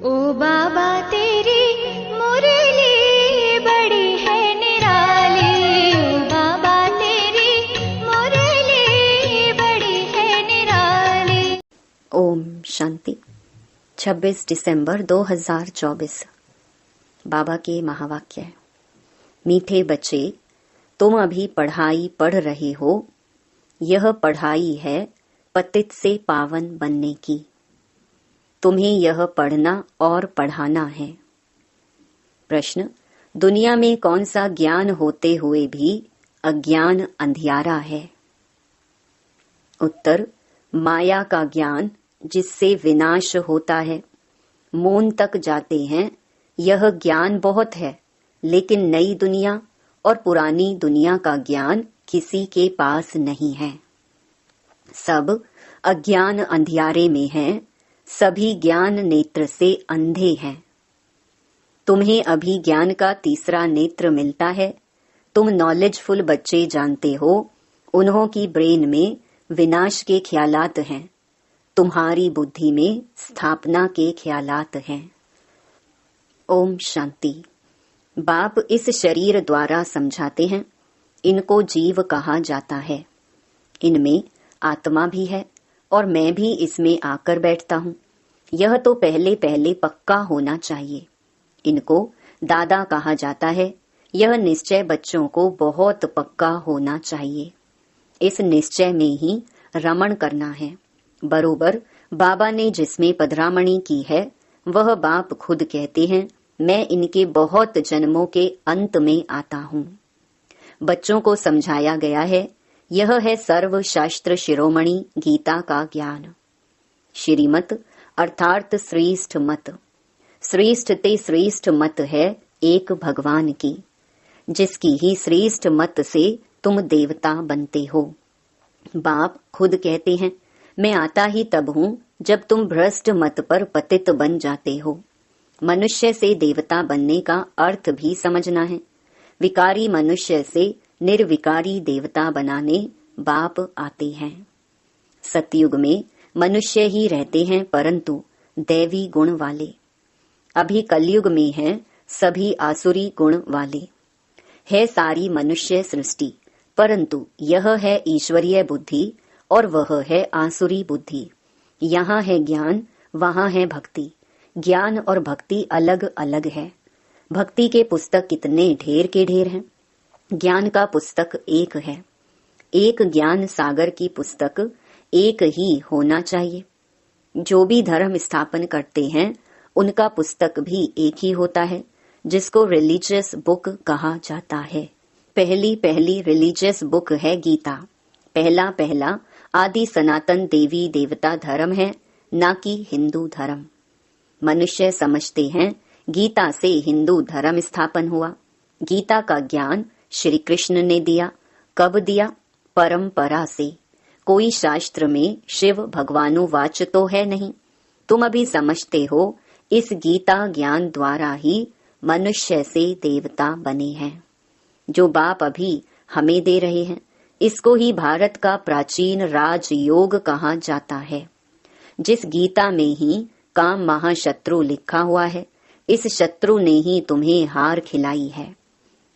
ओ बाबा तेरी मुरली बड़ी है निराली, ओ बाबा तेरी मुरली बड़ी है निराली। ओम शांति। 26 दिसंबर 2024। बाबा के महावाक्य। मीठे बच्चे, तुम अभी पढ़ाई पढ़ रहे हो। यह पढ़ाई है पतित से पावन बनने की। तुम्हें यह पढ़ना और पढ़ाना है। प्रश्न: दुनिया में कौन सा ज्ञान होते हुए भी अज्ञान अंधियारा है? उत्तर: माया का ज्ञान, जिससे विनाश होता है। मौन तक जाते हैं। यह ज्ञान बहुत है, लेकिन नई दुनिया और पुरानी दुनिया का ज्ञान किसी के पास नहीं है। सब अज्ञान अंधियारे में हैं। सभी ज्ञान नेत्र से अंधे हैं। तुम्हें अभी ज्ञान का तीसरा नेत्र मिलता है। तुम नॉलेजफुल बच्चे जानते हो, उन्हों की ब्रेन में विनाश के ख्यालात हैं। तुम्हारी बुद्धि में स्थापना के ख्यालात हैं। ओम शांति। बाप इस शरीर द्वारा समझाते हैं। इनको जीव कहा जाता है। इनमें आत्मा भी है और मैं भी इसमें आकर बैठता हूँ। यह तो पहले पहले पक्का होना चाहिए। इनको दादा कहा जाता है। यह निश्चय बच्चों को बहुत पक्का होना चाहिए। इस निश्चय में ही रमण करना है। बरोबर बाबा ने जिसमें पधरामणी की है, वह बाप खुद कहते हैं, मैं इनके बहुत जन्मों के अंत में आता हूँ। बच्चों को समझाया गया है, यह है सर्व शास्त्र शिरोमणि गीता का ज्ञान। श्रीमत अर्थात श्रेष्ठ मत। श्रेष्ठ ते श्रेष्ठ मत है एक भगवान की, जिसकी ही श्रेष्ठ मत से तुम देवता बनते हो। बाप खुद कहते हैं, मैं आता ही तब हूँ जब तुम भ्रष्ट मत पर पतित बन जाते हो। मनुष्य से देवता बनने का अर्थ भी समझना है। विकारी मनुष्य से निर्विकारी देवता बनाने बाप आते हैं। सतयुग में मनुष्य ही रहते हैं, परंतु दैवी गुण वाले। अभी कलयुग में हैं सभी आसुरी गुण वाले। है सारी मनुष्य सृष्टि, परंतु यह है ईश्वरीय बुद्धि और वह है आसुरी बुद्धि। यहाँ है ज्ञान, वहाँ है भक्ति। ज्ञान और भक्ति अलग अलग है। भक्ति के पुस्तक कितने ढेर के ढेर हैं। ज्ञान का पुस्तक एक है। एक ज्ञान सागर की पुस्तक एक ही होना चाहिए। जो भी धर्म स्थापन करते हैं, उनका पुस्तक भी एक ही होता है, जिसको रिलीजियस बुक कहा जाता है। पहली पहली रिलीजियस बुक है गीता। पहला पहला आदि सनातन देवी देवता धर्म है, ना कि हिंदू धर्म। मनुष्य समझते हैं गीता से हिंदू धर्म स्थापन हुआ। गीता का ज्ञान श्री कृष्ण ने दिया। कब दिया? परंपरा से। कोई शास्त्र में शिव भगवानुवाच तो है नहीं। तुम अभी समझते हो, इस गीता ज्ञान द्वारा ही मनुष्य से देवता बने हैं। जो बाप अभी हमें दे रहे हैं, इसको ही भारत का प्राचीन राजयोग कहा जाता है। जिस गीता में ही काम महाशत्रु लिखा हुआ है, इस शत्रु ने ही तुम्हें हार खिलाई है।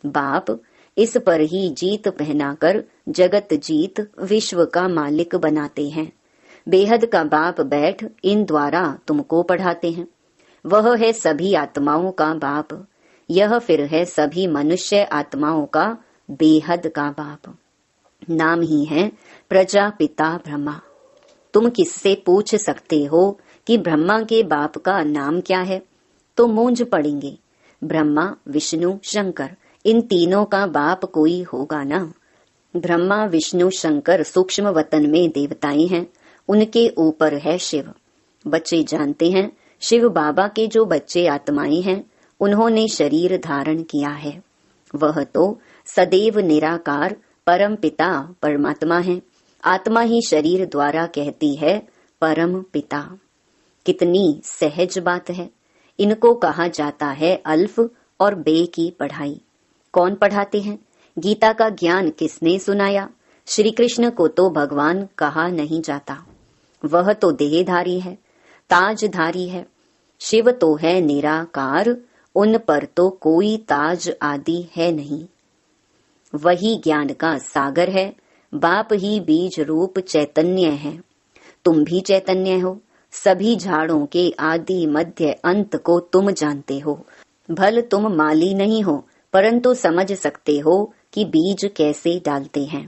बाप इस पर ही जीत पहनाकर जगत जीत विश्व का मालिक बनाते हैं। बेहद का बाप बैठ इन द्वारा तुमको पढ़ाते हैं। वह है सभी आत्माओं का बाप। यह फिर है सभी मनुष्य आत्माओं का बेहद का बाप। नाम ही है प्रजापिता ब्रह्मा। तुम किससे पूछ सकते हो कि ब्रह्मा के बाप का नाम क्या है, तो मूंझ पड़ेंगे। ब्रह्मा, विष्णु, शंकर, इन तीनों का बाप कोई होगा ना। ब्रह्मा, विष्णु, शंकर सूक्ष्म वतन में देवताएं हैं। उनके ऊपर है शिव। बच्चे जानते हैं, शिव बाबा के जो बच्चे आत्माएं हैं, उन्होंने शरीर धारण किया है। वह तो सदैव निराकार परम पिता परमात्मा है। आत्मा ही शरीर द्वारा कहती है परम पिता। कितनी सहज बात है। इनको कहा जाता है अल्फ और बे की पढ़ाई। कौन पढ़ाते हैं? गीता का ज्ञान किसने सुनाया? श्री कृष्ण को तो भगवान कहा नहीं जाता। वह तो देहधारी है, ताजधारी है। शिव तो है निराकार, उन पर तो कोई ताज आदि है नहीं। वही ज्ञान का सागर है, बाप ही बीज रूप चैतन्य है। तुम भी चैतन्य हो, सभी झाड़ों के आदि मध्य अंत को तुम जानते हो। भल तुम माली नहीं हो, परंतु समझ सकते हो कि बीज कैसे डालते हैं,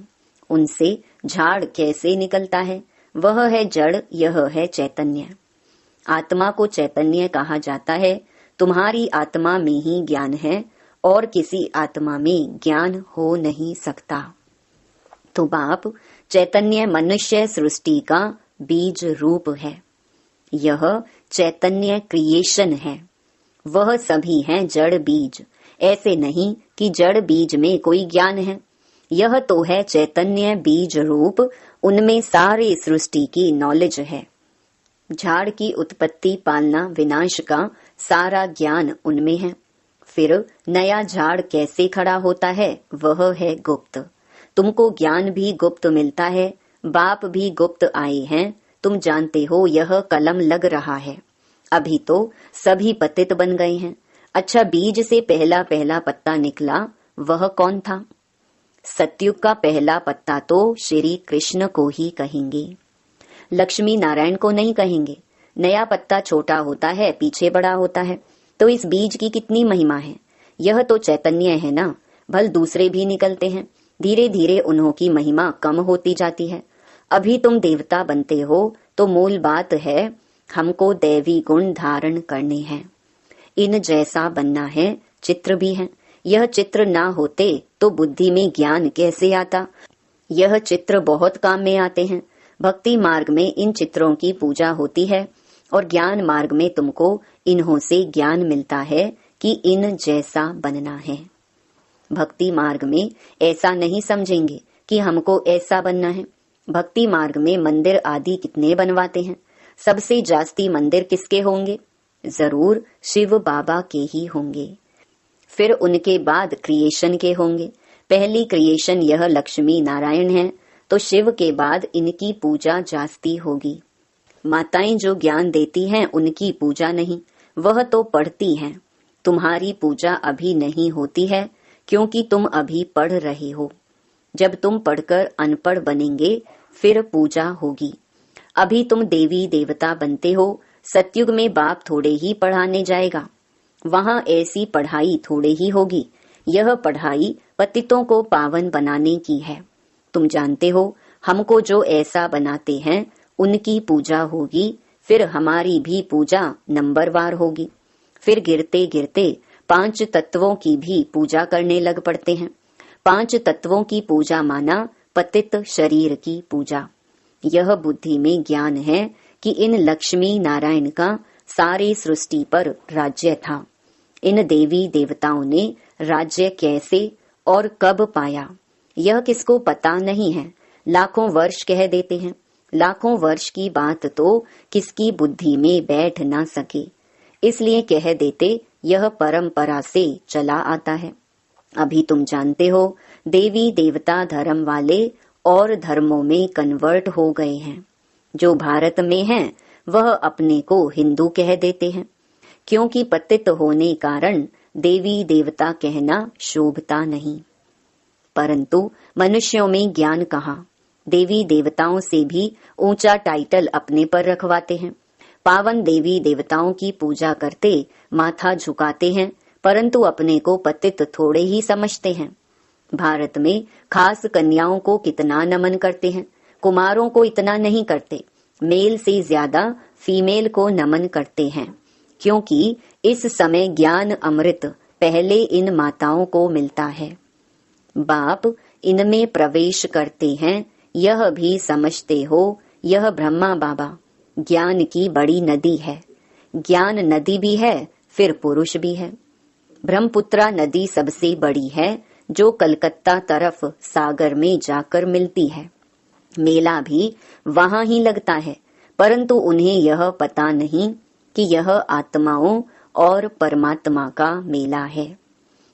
उनसे झाड़ कैसे निकलता है। वह है जड़, यह है चैतन्य। आत्मा को चैतन्य कहा जाता है। तुम्हारी आत्मा में ही ज्ञान है और किसी आत्मा में ज्ञान हो नहीं सकता। तो बाप चैतन्य मनुष्य सृष्टि का बीज रूप है। यह चैतन्य क्रिएशन है। वह सभी हैं जड़ बीज। ऐसे नहीं कि जड़ बीज में कोई ज्ञान है। यह तो है चैतन्य बीज रूप, उनमें सारे सृष्टि की नॉलेज है। झाड़ की उत्पत्ति, पालना, विनाश का सारा ज्ञान उनमें है। फिर नया झाड़ कैसे खड़ा होता है, वह है गुप्त। तुमको ज्ञान भी गुप्त मिलता है, बाप भी गुप्त आए हैं। तुम जानते हो यह कलम लग रहा है। अभी तो सभी पतित बन गए हैं। अच्छा, बीज से पहला पहला पत्ता निकला, वह कौन था? सतयुग का पहला पत्ता तो श्री कृष्ण को ही कहेंगे, लक्ष्मी नारायण को नहीं कहेंगे। नया पत्ता छोटा होता है, पीछे बड़ा होता है। तो इस बीज की कितनी महिमा है। यह तो चैतन्य है ना। भल दूसरे भी निकलते हैं, धीरे धीरे उन्हों की महिमा कम होती जाती है। अभी तुम देवता बनते हो तो मूल बात है हमको दैवी गुण धारण करने हैं। इन जैसा बनना है। चित्र भी है। यह चित्र ना होते तो बुद्धि में ज्ञान कैसे आता। यह चित्र बहुत काम में आते हैं। भक्ति मार्ग में इन चित्रों की पूजा होती है और ज्ञान मार्ग में तुमको इन्हों से ज्ञान मिलता है कि इन जैसा बनना है। भक्ति मार्ग में ऐसा नहीं समझेंगे कि हमको ऐसा बनना है। भक्ति मार्ग में मंदिर आदि कितने बनवाते हैं। सबसे जास्ती मंदिर किसके होंगे? जरूर शिव बाबा के ही होंगे। फिर उनके बाद क्रिएशन के होंगे। पहली क्रिएशन यह लक्ष्मी नारायण है, तो शिव के बाद इनकी पूजा जास्ती होगी। माताएं जो ज्ञान देती हैं उनकी पूजा नहीं, वह तो पढ़ती हैं। तुम्हारी पूजा अभी नहीं होती है क्योंकि तुम अभी पढ़ रहे हो। जब तुम पढ़कर अनपढ़ बनेंगे फिर पूजा होगी। अभी तुम देवी देवता बनते हो। सतयुग में बाप थोड़े ही पढ़ाने जाएगा, वहां ऐसी पढ़ाई थोड़े ही होगी। यह पढ़ाई पतितों को पावन बनाने की है। तुम जानते हो हमको जो ऐसा बनाते हैं उनकी पूजा होगी। फिर हमारी भी पूजा नंबरवार होगी। फिर गिरते गिरते 5 तत्वों की भी पूजा करने लग पड़ते हैं। 5 तत्वों की पूजा माना पतित शरीर की पूजा। यह बुद्धि में ज्ञान है कि इन लक्ष्मी नारायण का सारी सृष्टि पर राज्य था। इन देवी देवताओं ने राज्य कैसे और कब पाया, यह किसको पता नहीं है। लाखों वर्ष कह देते हैं। लाखों वर्ष की बात तो किसकी बुद्धि में बैठ ना सके, इसलिए कह देते यह परंपरा से चला आता है। अभी तुम जानते हो देवी देवता धर्म वाले और धर्मों में कन्वर्ट हो गए हैं। जो भारत में हैं वह अपने को हिंदू कह देते हैं, क्योंकि पतित होने कारण देवी देवता कहना शोभता नहीं। परंतु मनुष्यों में ज्ञान कहाँ। देवी देवताओं से भी ऊंचा टाइटल अपने पर रखवाते हैं। पावन देवी देवताओं की पूजा करते माथा झुकाते हैं, परंतु अपने को पतित थोड़े ही समझते हैं। भारत में खास कन्याओं को कितना नमन करते हैं, कुमारों को इतना नहीं करते। मेल से ज्यादा फीमेल को नमन करते हैं, क्योंकि इस समय ज्ञान अमृत पहले इन माताओं को मिलता है। बाप इनमें प्रवेश करते हैं। यह भी समझते हो यह ब्रह्मा बाबा ज्ञान की बड़ी नदी है। ज्ञान नदी भी है, फिर पुरुष भी है। ब्रह्मपुत्रा नदी सबसे बड़ी है, जो कलकत्ता तरफ सागर में जाकर मिलती है। मेला भी वहां ही लगता है, परंतु उन्हें यह पता नहीं कि यह आत्माओं और परमात्मा का मेला है।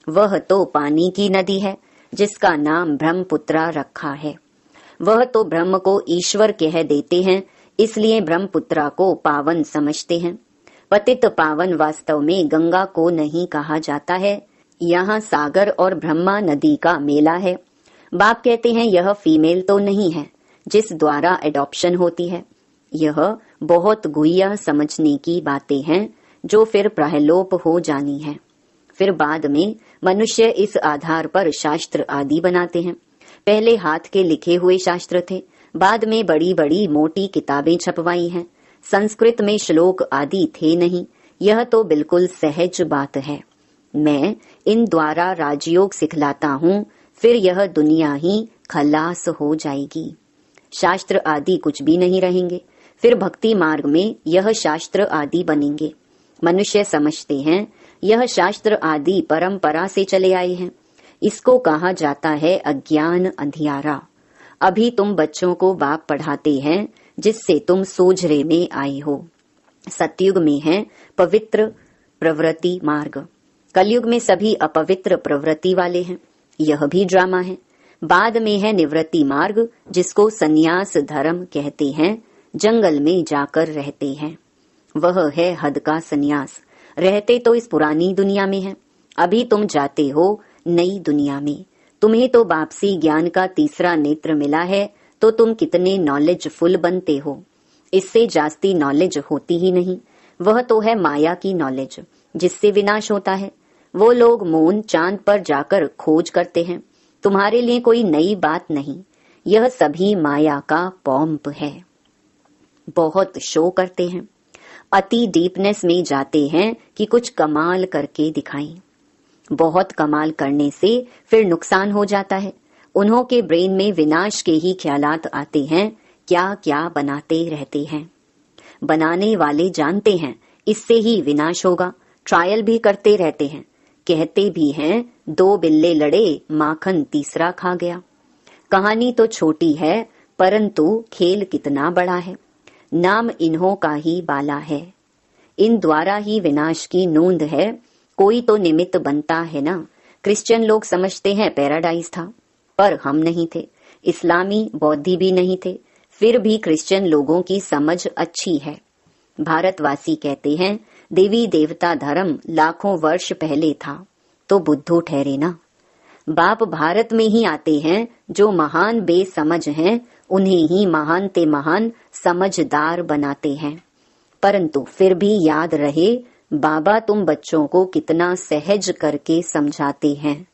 वह तो पानी की नदी है, जिसका नाम ब्रह्मपुत्रा रखा है। वह तो ब्रह्म को ईश्वर कह देते हैं, इसलिए ब्रह्मपुत्रा को पावन समझते हैं। पतित पावन वास्तव में गंगा को नहीं कहा जाता है, यहाँ सागर और ब्रह्मा नदी का मेला है। बाप कहते हैं यह फीमेल तो नहीं है जिस द्वारा एडॉप्शन होती है। यह बहुत गुह्य समझने की बातें हैं जो फिर प्रहलोप हो जानी है। फिर बाद में मनुष्य इस आधार पर शास्त्र आदि बनाते हैं। पहले हाथ के लिखे हुए शास्त्र थे, बाद में बड़ी बड़ी मोटी किताबें छपवाई हैं। संस्कृत में श्लोक आदि थे नहीं। यह तो बिल्कुल सहज बात है। मैं इन द्वारा राजयोग सिखलाता हूँ, फिर यह दुनिया ही खलास हो जाएगी। शास्त्र आदि कुछ भी नहीं रहेंगे। फिर भक्ति मार्ग में यह शास्त्र आदि बनेंगे। मनुष्य समझते हैं यह शास्त्र आदि परंपरा से चले आए हैं। इसको कहा जाता है अज्ञान अंधियारा। अभी तुम बच्चों को बाप पढ़ाते हैं जिससे तुम सोझरे में आए हो। सतयुग में है पवित्र प्रवृत्ति मार्ग, कलयुग में सभी अपवित्र प्रवृत्ति वाले हैं। यह भी ड्रामा है। बाद में है निवृत्ति मार्ग, जिसको संन्यास धर्म कहते हैं। जंगल में जाकर रहते हैं, वह है हद का संन्यास। रहते तो इस पुरानी दुनिया में है, अभी तुम जाते हो नई दुनिया में। तुम्हें तो बाप से ज्ञान का तीसरा नेत्र मिला है, तो तुम कितने नॉलेजफुल बनते हो। इससे जास्ती नॉलेज होती ही नहीं। वह तो है माया की नॉलेज, जिससे विनाश होता है। वो लोग मून चांद पर जाकर खोज करते हैं। तुम्हारे लिए कोई नई बात नहीं। यह सभी माया का पॉम्प है। बहुत शो करते हैं, अति डीपनेस में जाते हैं कि कुछ कमाल करके दिखाएं। बहुत कमाल करने से फिर नुकसान हो जाता है। उन्हों के ब्रेन में विनाश के ही ख्यालात आते हैं। क्या क्या बनाते रहते हैं। बनाने वाले जानते हैं इससे ही विनाश होगा। ट्रायल भी करते रहते हैं। कहते भी हैं 2 बिल्ले लड़े, माखन तीसरा खा गया। कहानी तो छोटी है, परंतु खेल कितना बड़ा है। नाम इन्हों का ही बाला है। इन द्वारा ही विनाश की नोंद है। कोई तो निमित्त बनता है ना। क्रिश्चियन लोग समझते हैं पैराडाइज था, पर हम नहीं थे। इस्लामी बौद्धि भी नहीं थे, फिर भी क्रिश्चियन लोगों की समझ अच्छी है। भारतवासी कहते हैं देवी देवता धर्म लाखों वर्ष पहले था, तो बुद्धू ठहरे ना। बाप भारत में ही आते हैं। जो महान बेसमझ हैं उन्हें ही महान ते महान समझदार बनाते हैं। परंतु फिर भी याद रहे, बाबा तुम बच्चों को कितना सहज करके समझाते हैं।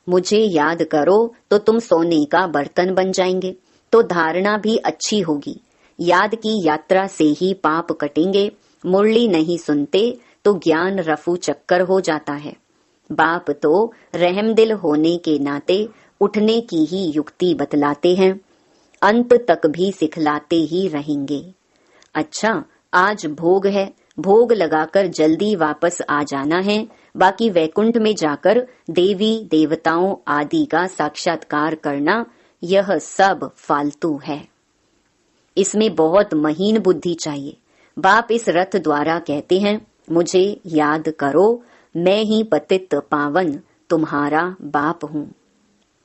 मुझे याद करो तो तुम सोने का बर्तन बन जाएंगे, तो धारणा भी अच्छी होगी। याद की यात्रा से ही पाप कटेंगे। मुरली नहीं सुनते तो ज्ञान रफू चक्कर हो जाता है। बाप तो रहमदिल होने के नाते उठने की ही युक्ति बतलाते हैं। अंत तक भी सिखलाते ही रहेंगे। अच्छा, आज भोग है, भोग लगाकर जल्दी वापस आ जाना है। बाकी वैकुंठ में जाकर देवी देवताओं आदि का साक्षात्कार करना, यह सब फालतू है। इसमें बहुत महीन बुद्धि चाहिए। बाप इस रथ द्वारा कहते हैं मुझे याद करो, मैं ही पतित पावन तुम्हारा बाप हूँ।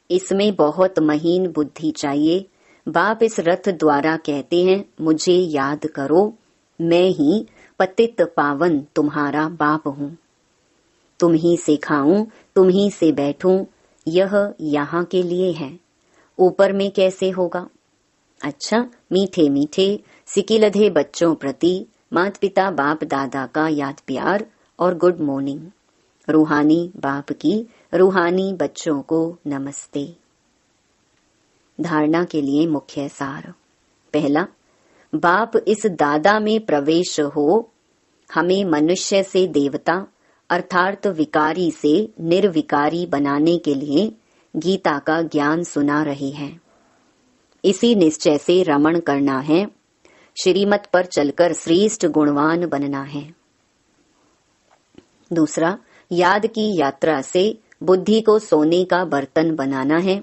इसमें बहुत महीन बुद्धि चाहिए। बाप इस रथ द्वारा कहते हैं मुझे याद करो, मैं ही पतित पावन तुम्हारा बाप हूँ। तुम ही से खाऊं, तुम ही से बैठूं, यह यहाँ के लिए है, ऊपर में कैसे होगा। अच्छा, मीठे मीठे सिकिलधे बच्चों प्रति माता पिता बाप दादा का याद प्यार और गुड मॉर्निंग। रूहानी बाप की रूहानी बच्चों को नमस्ते। धारणा के लिए मुख्य सार। पहला, बाप इस दादा में प्रवेश हो हमें मनुष्य से देवता अर्थात विकारी से निर्विकारी बनाने के लिए गीता का ज्ञान सुना रहे हैं। इसी निश्चय से रमण करना है। श्रीमत पर चलकर श्रेष्ठ गुणवान बनना है। दूसरा, याद की यात्रा से बुद्धि को सोने का बर्तन बनाना है।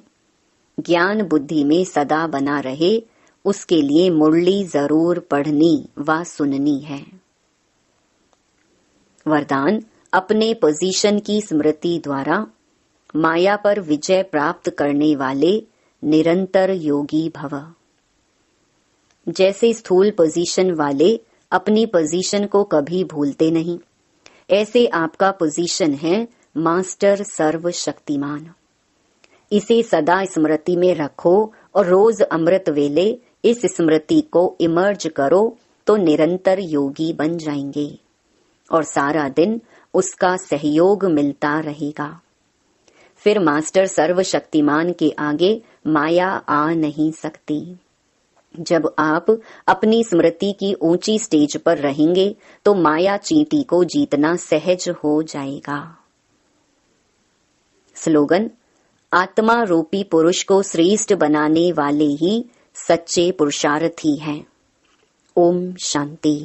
ज्ञान बुद्धि में सदा बना रहे, उसके लिए मुरली जरूर पढ़नी व सुननी है। वरदान, अपने पोजीशन की स्मृति द्वारा माया पर विजय प्राप्त करने वाले निरंतर योगी भव। जैसे स्थूल पोजीशन वाले अपनी पोजीशन को कभी भूलते नहीं। ऐसे आपका पोजीशन है मास्टर सर्वशक्तिमान। इसे सदा स्मृति में रखो और रोज अमृत वेले इस स्मृति को इमर्ज करो तो निरंतर योगी बन जाएंगे और सारा दिन उसका सहयोग मिलता रहेगा। फिर मास्टर सर्वशक्तिमान के आगे माया आ नहीं सकती। जब आप अपनी स्मृति की ऊंची स्टेज पर रहेंगे तो माया चींटी को जीतना सहज हो जाएगा। स्लोगन: आत्मा रूपी पुरुष को श्रेष्ठ बनाने वाले ही सच्चे पुरुषार्थी हैं। ओम शांति।